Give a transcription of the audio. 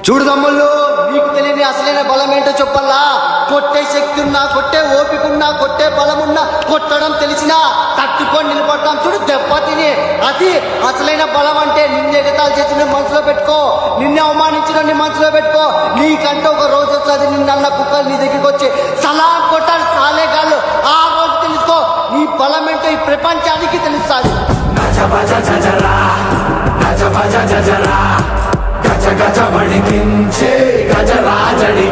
చూడు తమ్ముళ్ళు, మీకు తెలియని అసలైన బలం ఏంటో చెప్పల్లా. కొట్టే శక్తి ఉన్నా, కొట్టే ఓపిక ఉన్నా, కొట్టే బలం ఉన్నా, కొట్టడం తెలిసినా తట్టుకొని నిలబడతాం చూడు దెబ్బతిని. అది అసలైన బలం అంటే. నిన్ను ఎగతాలు చేసిన మనసులో పెట్టుకో, నిన్ను అవమానించిన మనసులో పెట్టుకో. నీకంటే ఒక రోజు వస్తుంది నిన్న కుక్కలు నీ దగ్గరికి వచ్చి సలా కొట్టాలి సాలేగాళ్ళు. ఆ రోజు తెలుసుకో నీ బలం ఏంటో ఈ ప్రపంచానికి తెలుస్తుంది. గజ గజ వణికించే గజరాజడి